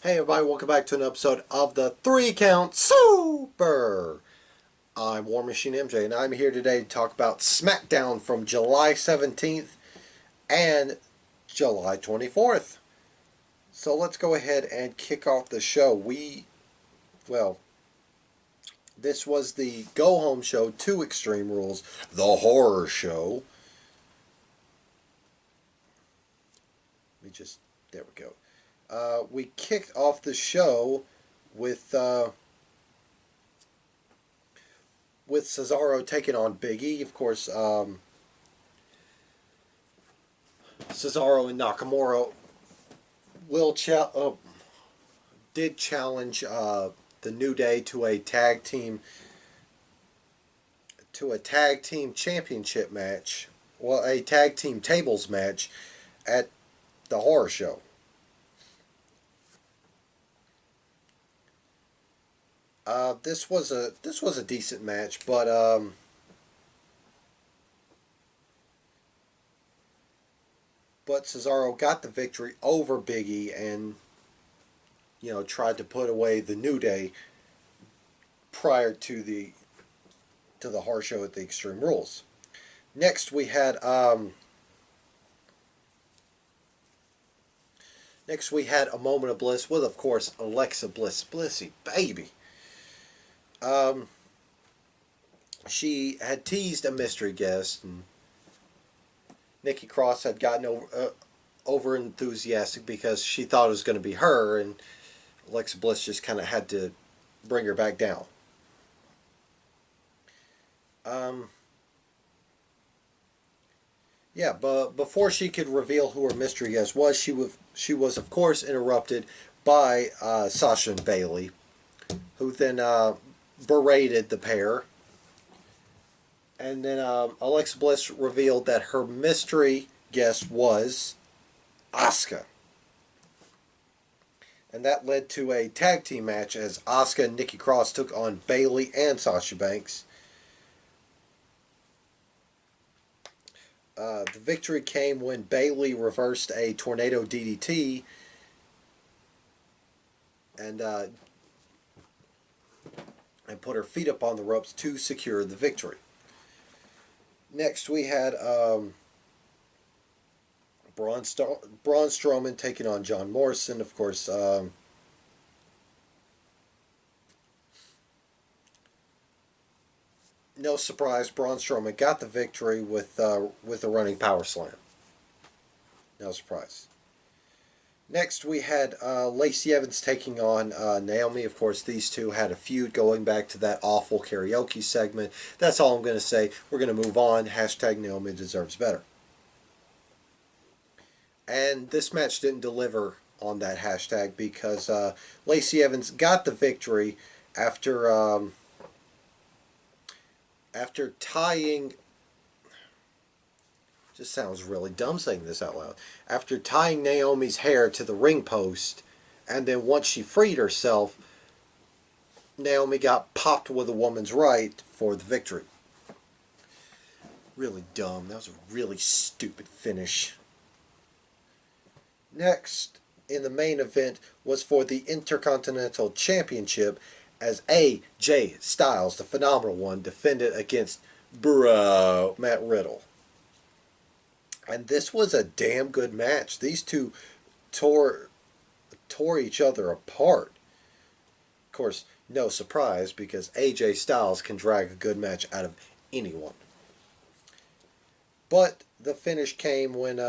Hey everybody, welcome back to an episode of the 3 Count Super. I'm War Machine MJ and I'm here today to talk about Smackdown from July 17th and July 24th. So let's go ahead and kick off the show. Well, this was the go home show to Extreme Rules, the horror show. There we go. We kicked off the show with Cesaro taking on Big E. Of course, Cesaro and Nakamura will did challenge the New Day to a tag team championship match. Well, a tag team tables match at the horror show. This was a decent match, but Cesaro got the victory over Big E and tried to put away the New Day prior to the horror show at the Extreme Rules. Next we had a moment of bliss with, of course, Alexa Bliss, Blissy baby. Um, she had teased a mystery guest, and Nikki Cross had gotten over enthusiastic because she thought it was going to be her, and Alexa Bliss just kind of had to bring her back down. Um, yeah, but before she could reveal who her mystery guest was, she was of course interrupted by Sasha and Bailey, who then berated the pair. And then Alexa Bliss revealed that her mystery guest was Asuka. And that led to a tag team match as Asuka and Nikki Cross took on Bailey and Sasha Banks. The victory came when Bailey reversed a tornado DDT and put her feet up on the ropes to secure the victory. Next, we had Braun Strowman taking on John Morrison. Of course, no surprise, Braun Strowman got the victory with a running power slam. No surprise. Next, we had Lacey Evans taking on Naomi. Of course, these two had a feud going back to that awful karaoke segment. That's all I'm going to say. We're going to move on. Hashtag Naomi deserves better. And this match didn't deliver on that hashtag because Lacey Evans got the victory after after tying. Just sounds really dumb saying this out loud. After tying Naomi's hair to the ring post, and then once she freed herself, Naomi got popped with a woman's right for the victory. Really dumb. That was a really stupid finish. Next, in the main event, was for the Intercontinental Championship as AJ Styles, the phenomenal one, defended against Matt Riddle. And this was a damn good match. These two tore each other apart. Of course, no surprise because AJ Styles can drag a good match out of anyone. But the finish came when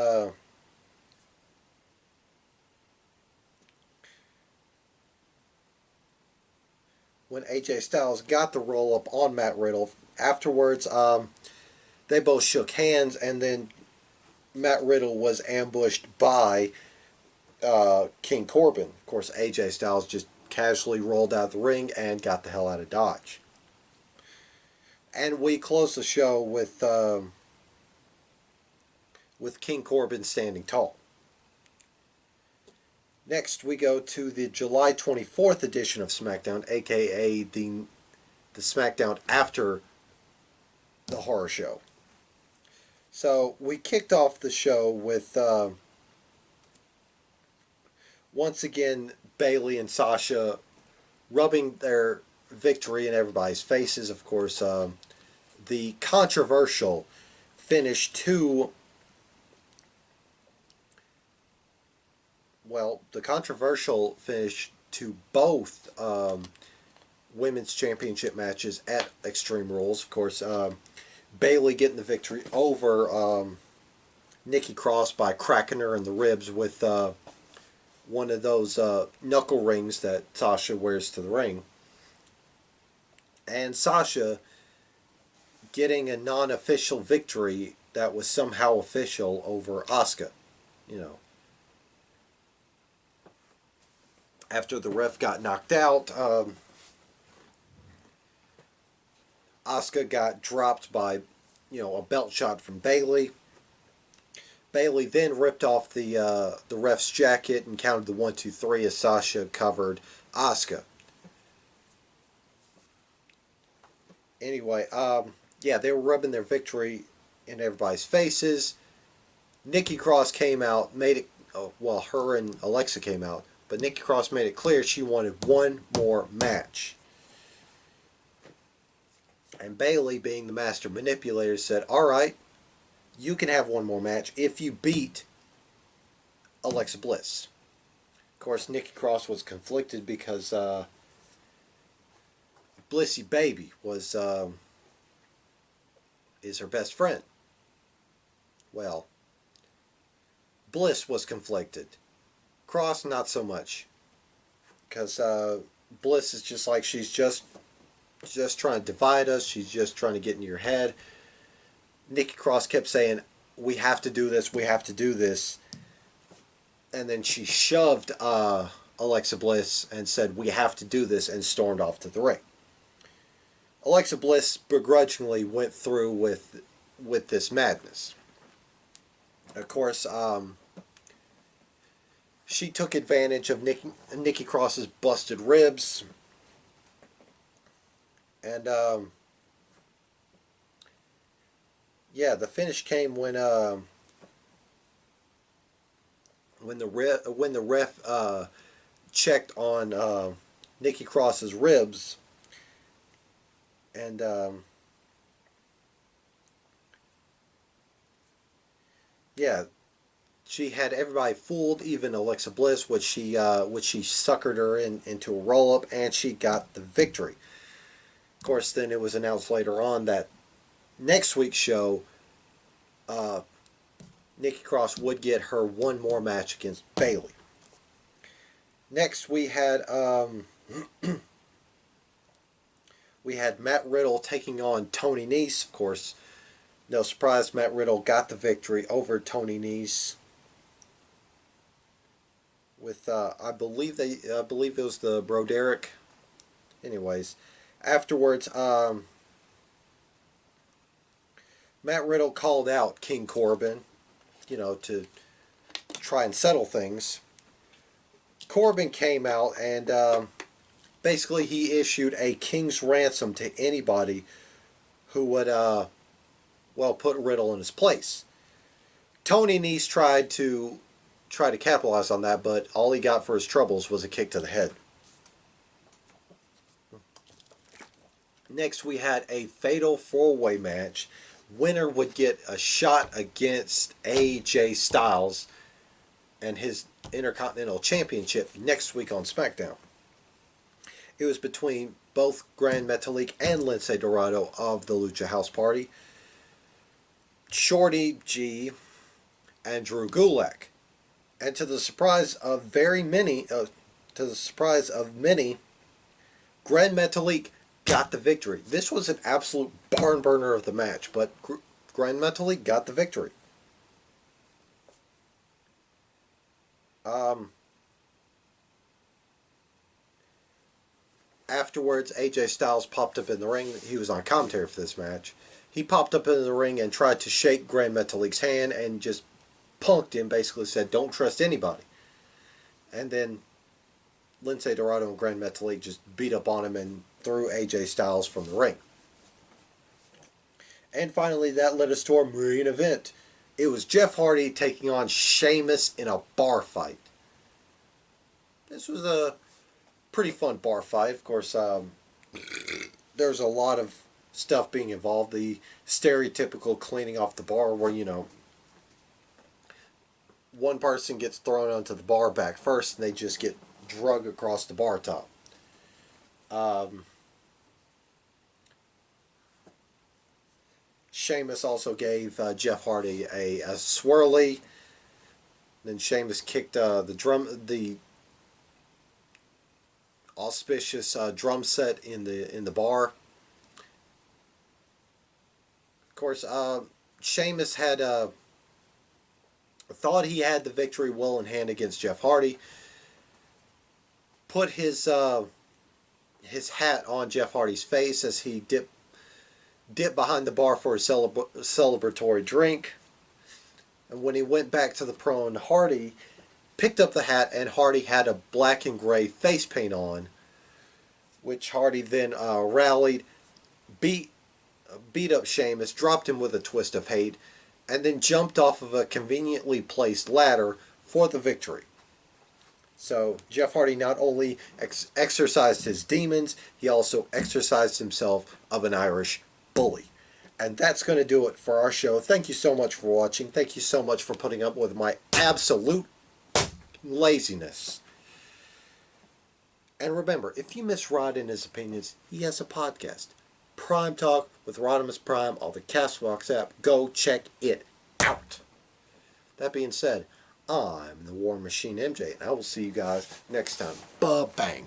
AJ Styles got the roll up on Matt Riddle. Afterwards, they both shook hands, and then Matt Riddle was ambushed by King Corbin. Of course, AJ Styles just casually rolled out the ring and got the hell out of Dodge. And we close the show with King Corbin standing tall. Next, we go to the July 24th edition of SmackDown, aka the SmackDown after the horror show. So we kicked off the show once again, Bayley and Sasha rubbing their victory in everybody's faces. Of course, the controversial finish to, the controversial finish to both women's championship matches at Extreme Rules. Of course, Bayley getting the victory over Nikki Cross by cracking her in the ribs with one of those knuckle rings that Sasha wears to the ring. And Sasha getting a non-official victory that was somehow official over Asuka. You know, after the ref got knocked out, Asuka got dropped by, a belt shot from Bayley. Bayley then ripped off the ref's jacket and counted the 1, 2, 3 as Sasha covered Asuka. Anyway, they were rubbing their victory in everybody's faces. Nikki Cross came out, made it, her and Alexa came out, but Nikki Cross made it clear she wanted one more match. And Bayley, being the master manipulator, said, all right, you can have one more match if you beat Alexa Bliss. Of course, Nikki Cross was conflicted because Blissy Baby is her best friend. Well, Bliss was conflicted. Cross, not so much. Because Bliss is just like, she's just trying to divide us. She's just trying to get into your head. Nikki Cross kept saying, we have to do this, we have to do this. And then she shoved Alexa Bliss and said, we have to do this, and stormed off to the ring. Alexa Bliss begrudgingly went through with this madness. Of course, she took advantage of Nikki Cross's busted ribs. And the finish came when the ref checked on Nikki Cross's ribs, and she had everybody fooled, even Alexa Bliss, which she suckered her into a roll up, and she got the victory. Of course, then it was announced later on that next week's show, Nikki Cross would get her one more match against Bayley. Next, we had Matt Riddle taking on Tony Nese. Of course, no surprise, Matt Riddle got the victory over Tony Nese with I believe it was the Broderick. Anyways, afterwards, Matt Riddle called out King Corbin, to try and settle things. Corbin came out and basically he issued a king's ransom to anybody who would put Riddle in his place. Tony Nese tried to capitalize on that, but all he got for his troubles was a kick to the head. Next, we had a fatal four-way match. Winner would get a shot against AJ Styles and his Intercontinental Championship next week on Smackdown. It was between both Grand Metalik and Lince Dorado of the Lucha House Party, Shorty G, and Drew Gulak. And to the surprise of many, Grand Metalik got the victory. This was an absolute barn burner of the match, but Grand Metalik got the victory. Afterwards, AJ Styles popped up in the ring. He was on commentary for this match. He popped up in the ring and tried to shake Grand Metalik's hand and just punked him, basically said, don't trust anybody. And then Lince Dorado and Grand Metalik just beat up on him and threw AJ Styles from the ring. And finally, that led us to our main event. It was Jeff Hardy taking on Sheamus in a bar fight. this was a pretty fun bar fight. Of course, there's a lot of stuff being involved. The stereotypical cleaning off the bar where, one person gets thrown onto the bar back first and they just get drug across the bar top. Sheamus also gave Jeff Hardy a swirly. Then Sheamus kicked the auspicious drum set in the bar. Of course, Sheamus had thought he had the victory well in hand against Jeff Hardy. Put his hat on Jeff Hardy's face as he dipped behind the bar for a celebratory drink. And when he went back to the prone, Hardy picked up the hat, and Hardy had a black and gray face paint on, which Hardy then rallied, beat up Sheamus, dropped him with a twist of hate, and then jumped off of a conveniently placed ladder for the victory. So Jeff Hardy not only exercised his demons, he also exercised himself of an Irish bully. And that's going to do it for our show. Thank you so much for watching. Thank you so much for putting up with my absolute laziness. And remember, if you miss Rod and his opinions, he has a podcast. Prime Talk with Rodimus Prime on the Castbox app. Go check it out. That being said, I'm the War Machine MJ, and I will see you guys next time. Ba-bang.